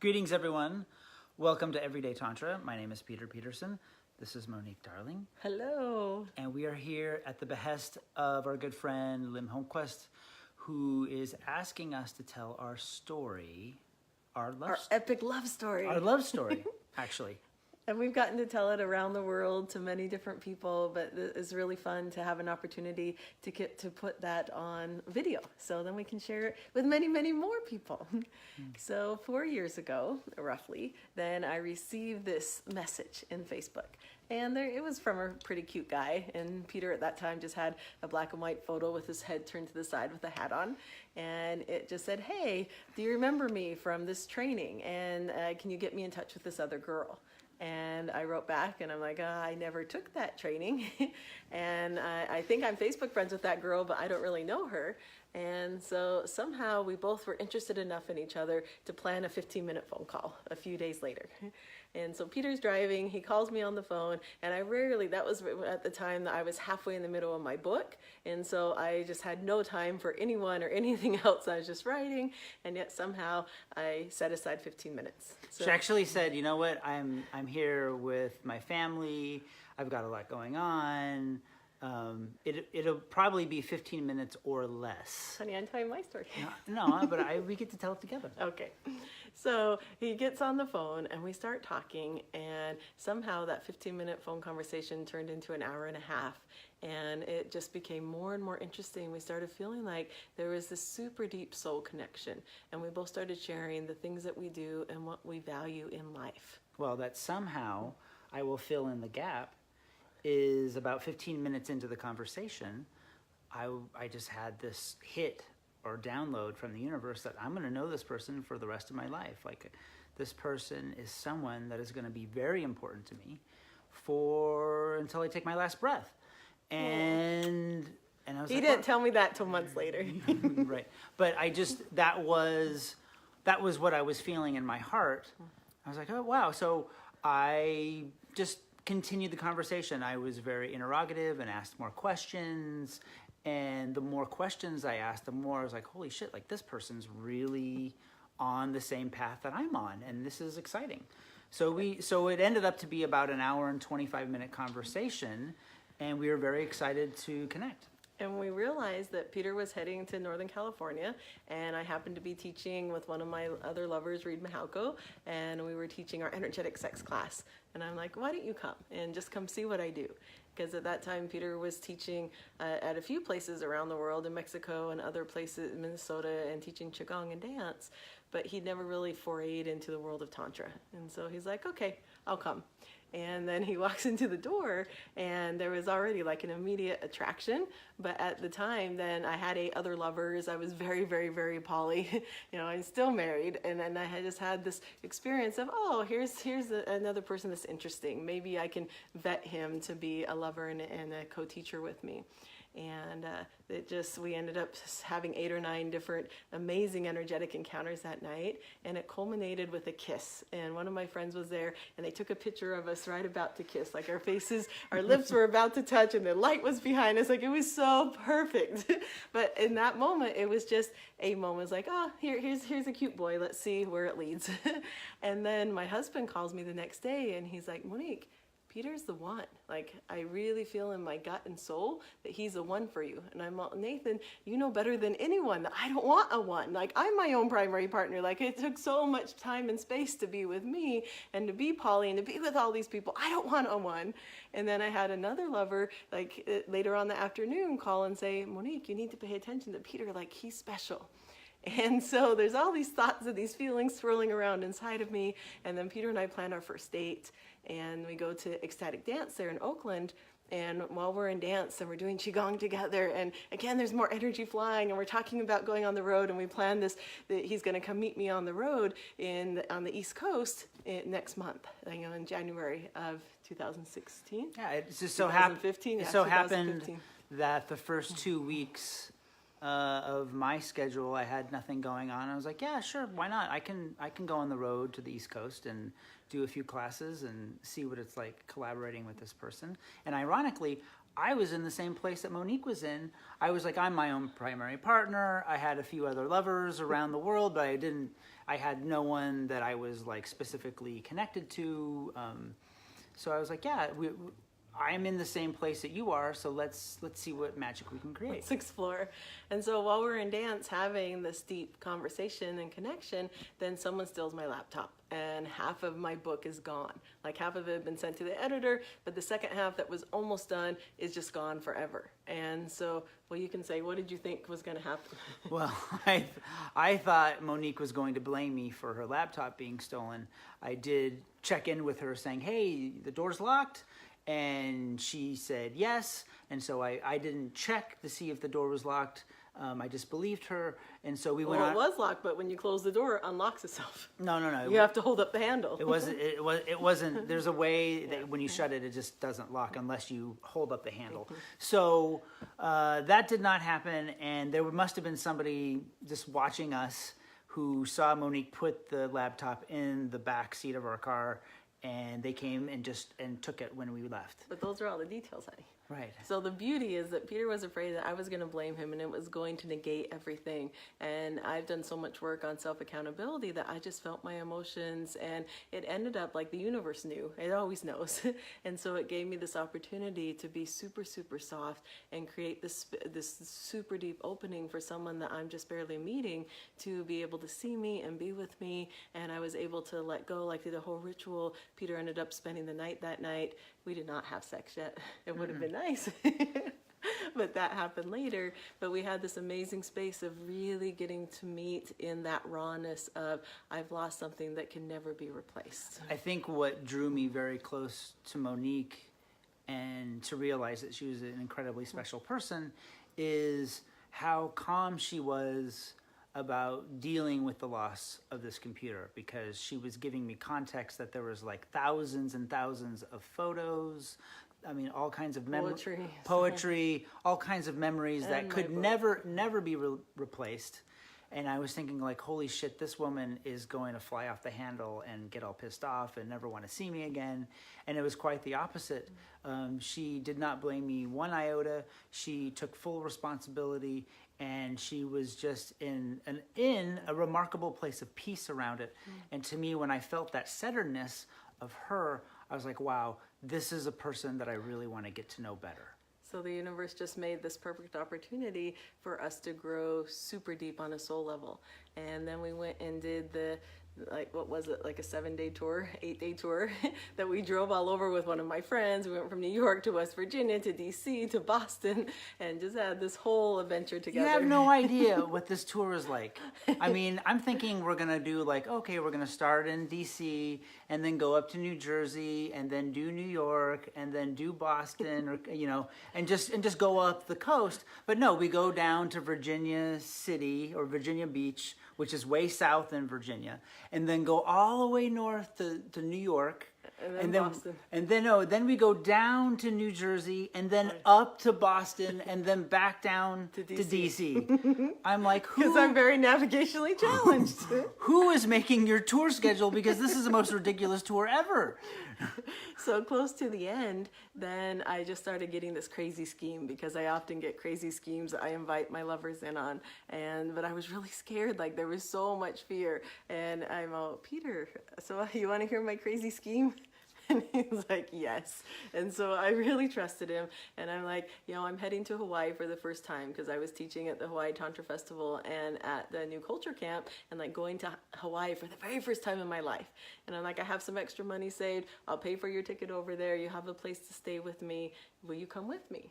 Greetings, everyone. Welcome to Everyday Tantra. My name is Peter Peterson. This is Monique Darling. Hello. And we are here at the behest of our good friend Lim Holmquist, who is asking us to tell our story, our epic love story. Our love story, actually. And we've gotten to tell it around the world to many different people, but it's really fun to have an opportunity to get to put that on video. So then we can share it with many, many more people. So 4 years ago, roughly, then I received this message in Facebook. And it was from a pretty cute guy. And Peter at that time just had a black and white photo with his head turned to the side with a hat on. And it just said, "Hey, do you remember me from this training? And can you get me in touch with this other girl?" And I wrote back and I'm like, I never took that training. And I think I'm Facebook friends with that girl, but I don't really know her. And so somehow we both were interested enough in each other to plan a 15-minute phone call a few days later. And so Peter's driving, he calls me on the phone, and that was at the time that I was halfway in the middle of my book. And so I just had no time for anyone or anything else. I was just writing, and yet somehow I set aside 15 minutes. So, she actually said, you know what, I'm here with my family. I've got a lot going on. It'll probably be 15 minutes or less. Honey, I'm telling my story. No, but we get to tell it together. Okay. So he gets on the phone and we start talking, and somehow that 15-minute phone conversation turned into an hour and a half, and it just became more and more interesting. We started feeling like there was this super deep soul connection, and we both started sharing the things that we do and what we value in life. Well, that somehow, I will fill in the gap, is about 15 minutes into the conversation, I just had this hit or download from the universe that I'm going to know this person for the rest of my life. Like, this person is someone that is going to be very important to me until I take my last breath. And I was he didn't tell me that till months later. Right. But that was what I was feeling in my heart. I was like, oh, wow. So I just continued the conversation. I was very interrogative and asked more questions. And the more questions I asked, the more I was like, holy shit, like, this person's really on the same path that I'm on. And this is exciting. So it ended up to be about an hour and 25-minute conversation. And we were very excited to connect. And we realized that Peter was heading to Northern California, and I happened to be teaching with one of my other lovers, Reed Mahalko, and we were teaching our energetic sex class. And I'm like, why don't you come and just come see what I do? Because at that time, Peter was teaching at a few places around the world, in Mexico and other places, Minnesota, and teaching Qigong and dance, but he'd never really forayed into the world of Tantra. And so he's like, okay, I'll come. And then he walks into the door, and there was already like an immediate attraction. But at the time, then I had 8 other lovers. I was very, very, very poly. I'm still married. And then I had just had this experience of, oh, here's another person that's interesting. Maybe I can vet him to be a lover and a co-teacher with me. And we ended up having 8 or 9 different amazing energetic encounters that night, and it culminated with a kiss. And one of my friends was there, and they took a picture of us right about to kiss, like our lips were about to touch, and the light was behind us. Like, it was so perfect. But in that moment, it was just a moment. It was like, oh, here's a cute boy. Let's see where it leads. And then my husband calls me the next day, and he's like, Monique, Peter's the one. Like, I really feel in my gut and soul that he's the one for you. And I'm like, Nathan, you know better than anyone that I don't want a one. Like, I'm my own primary partner. Like, it took so much time and space to be with me and to be poly and to be with all these people. I don't want a one. And then I had another lover, like, later on the afternoon call and say, Monique, you need to pay attention to Peter. Like, he's special. And so there's all these thoughts and these feelings swirling around inside of me. And then Peter and I planned our first date, and we go to ecstatic dance there in Oakland. And while we're in dance and we're doing Qigong together, and again, there's more energy flying, and we're talking about going on the road, and we plan this, that he's going to come meet me on the road on the East Coast next month, in January of 2016. Yeah, it just so happened. It happened that the first 2 weeks of my schedule, I had nothing going on. I was like, yeah, sure, why not? I can go on the road to the East Coast and do a few classes and see what it's like collaborating with this person. And ironically, I was in the same place that Monique was in. I was like, I'm my own primary partner. I had a few other lovers around the world, but I had no one that I was like specifically connected to. So I was like, yeah, I'm in the same place that you are, so let's see what magic we can create. Let's explore. And so while we're in dance having this deep conversation and connection, then someone steals my laptop and half of my book is gone. Like half of it had been sent to the editor, but the second half that was almost done is just gone forever. And so, well, you can say, what did you think was going to happen? Well, I thought Monique was going to blame me for her laptop being stolen. I did check in with her saying, hey, the door's locked. And she said yes, and so I didn't check to see if the door was locked. I just believed her, and so we went on. It was locked, but when you close the door, it unlocks itself. No. You have to hold up the handle. It wasn't. There's a way that when you shut it, it just doesn't lock unless you hold up the handle. So that did not happen, and there must have been somebody just watching us who saw Monique put the laptop in the back seat of our car. And they came and took it when we left. But those are all the details, honey. Right. So the beauty is that Peter was afraid that I was going to blame him and it was going to negate everything. And I've done so much work on self-accountability that I just felt my emotions, and it ended up like the universe knew. It always knows. And so it gave me this opportunity to be super, super soft and create this super deep opening for someone that I'm just barely meeting to be able to see me and be with me. And I was able to let go, like the whole ritual. Peter ended up spending the night that night. We did not have sex yet. It would have been nice. But that happened later. But we had this amazing space of really getting to meet in that rawness of, I've lost something that can never be replaced. I think what drew me very close to Monique and to realize that she was an incredibly special person is how calm she was about dealing with the loss of this computer, because she was giving me context that there was like thousands and thousands of photos. I mean, all kinds of poetry, all kinds of memories that could never be replaced. And I was thinking like, holy shit, this woman is going to fly off the handle and get all pissed off and never want to see me again. And it was quite the opposite. She did not blame me one iota. She took full responsibility, and she was just in a remarkable place of peace around it. And to me, when I felt that centeredness of her, I was like, wow, this is a person that I really want to get to know better. So the universe just made this perfect opportunity for us to grow super deep on a soul level. And then we went and did like a 7-day tour, 8-day tour that we drove all over with one of my friends. We went from New York to West Virginia to DC to Boston and just had this whole adventure together. You have no idea what this tour is like. I mean, I'm thinking we're going to do like, okay, we're going to start in DC and then go up to New Jersey and then do New York and then do Boston, or, and just go up the coast. But no, we go down to Virginia City or Virginia Beach, which is way south in Virginia, and then go all the way north to New York. And then Boston. Then we go down to New Jersey, and then up to Boston, and then back down to DC. I'm like, because I'm very navigationally challenged. Who is making your tour schedule? Because this is the most ridiculous tour ever. So close to the end, then I just started getting this crazy scheme, because I often get crazy schemes that I invite my lovers in on. But I was really scared. Like, there was so much fear. And I'm all, Peter, so you want to hear my crazy scheme? And he's like, yes. And so I really trusted him. And I'm like, I'm heading to Hawaii for the first time, because I was teaching at the Hawaii Tantra Festival and at the New Culture Camp, and like going to Hawaii for the very first time in my life. And I'm like, I have some extra money saved. I'll pay for your ticket over there. You have a place to stay with me. Will you come with me?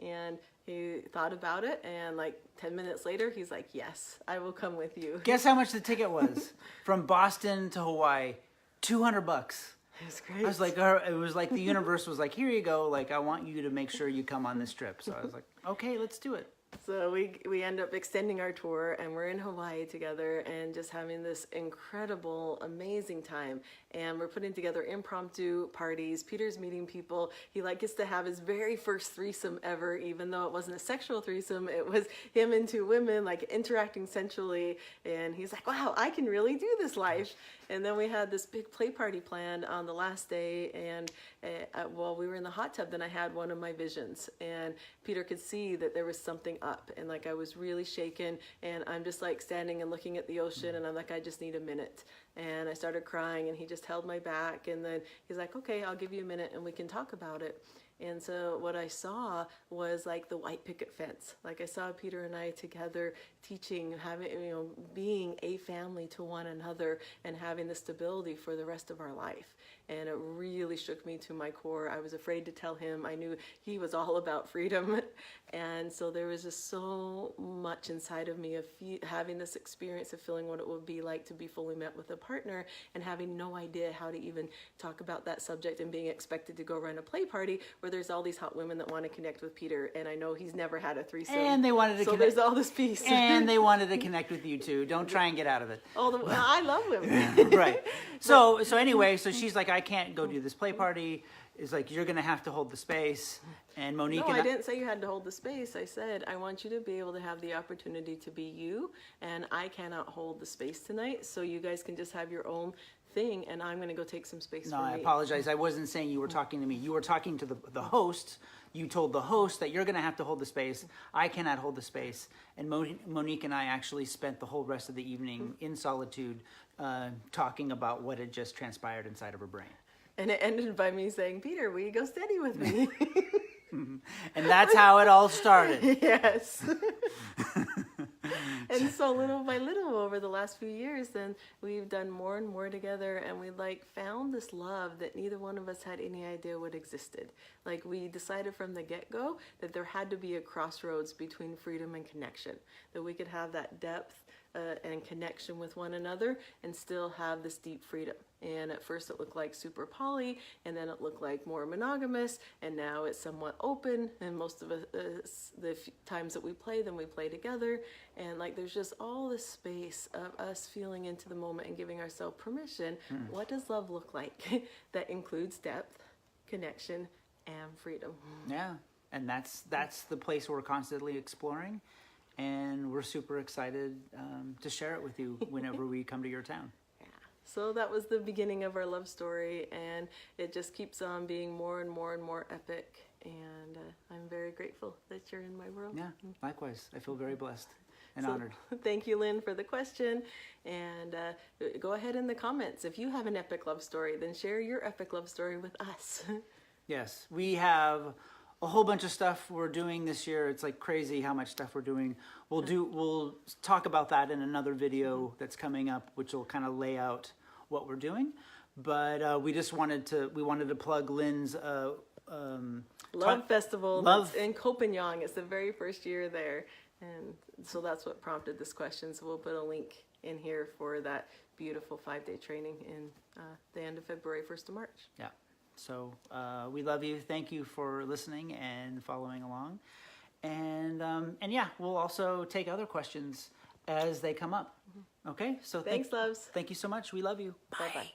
And he thought about it, and like 10 minutes later, he's like, yes, I will come with you. Guess how much the ticket was? From Boston to Hawaii, $200. It was great. I was like, it was like the universe was like, here you go. Like, I want you to make sure you come on this trip. So I was like, okay, let's do it. So we end up extending our tour, and we're in Hawaii together and just having this incredible, amazing time. And we're putting together impromptu parties. Peter's meeting people. He gets to have his very first threesome ever, even though it wasn't a sexual threesome. It was him and two women like interacting sensually. And he's like, wow, I can really do this life. And then we had this big play party planned on the last day. And while we were in the hot tub, then I had one of my visions. And Peter could see that there was something up, and like I was really shaken, and I'm just like standing and looking at the ocean, and I'm like, I just need a minute. And I started crying, and he just held my back, and then he's like, okay, I'll give you a minute and we can talk about it. And so what I saw was like the white picket fence. Like I saw Peter and I together teaching, having, being a family to one another and having the stability for the rest of our life. And it really shook me to my core. I was afraid to tell him. I knew he was all about freedom. And so there was just so much inside of me of having this experience of feeling what it would be like to be fully met with a partner and having no idea how to even talk about that subject, and being expected to go run a play party where there's all these hot women that want to connect with Peter, and I know he's never had a threesome. And they wanted to so connect. There's all this peace. And they wanted to connect with you too. Don't try and get out of it. I love women. Right. So anyway, so she's like, I can't go do this play party. It's like, you're going to have to hold the space. And Monique No, and I didn't say you had to hold the space. I said, I want you to be able to have the opportunity to be you, and I cannot hold the space tonight, so you guys can just have your own thing, and I'm going to go take some space No, for me. I apologize. I wasn't saying you were talking to me. You were talking to the host. You told the host that you're going to have to hold the space. I cannot hold the space. And Monique and I actually spent the whole rest of the evening in solitude talking about what had just transpired inside of her brain. And it ended by me saying, Peter, will you go steady with me? And that's how it all started. Yes. And so little by little over the last few years, then we've done more and more together, and we like found this love that neither one of us had any idea what existed. Like we decided from the get-go that there had to be a crossroads between freedom and connection, that we could have that depth and connection with one another and still have this deep freedom. And at first it looked like super poly, and then it looked like more monogamous, and now it's somewhat open, and most of us, the times that we play, then we play together, and like there's just all this space of us feeling into the moment and giving ourselves permission. What does love look like? That includes depth, connection, and freedom. Yeah, and that's the place we're constantly exploring, and we're super excited to share it with you whenever we come to your town. So that was the beginning of our love story, and it just keeps on being more and more and more epic, and I'm very grateful that you're in my world. Yeah, likewise. I feel very blessed and honored. Thank you, Lynn, for the question, and go ahead in the comments. If you have an epic love story, then share your epic love story with us. Yes, we have a whole bunch of stuff we're doing this year. It's like crazy how much stuff we're doing. We'll talk about that in another video that's coming up, which will kind of lay out what we're doing. But we wanted to plug Lynn's Love Festival Love that's in Copenhagen. It's the very first year there, and so that's what prompted this question. So we'll put a link in here for that beautiful 5-day training in the end of February, 1st of March. Yeah. So we love you. Thank you for listening and following along. And yeah, we'll also take other questions as they come up. Okay? So Thanks, loves. Thank you so much. We love you. Bye-bye.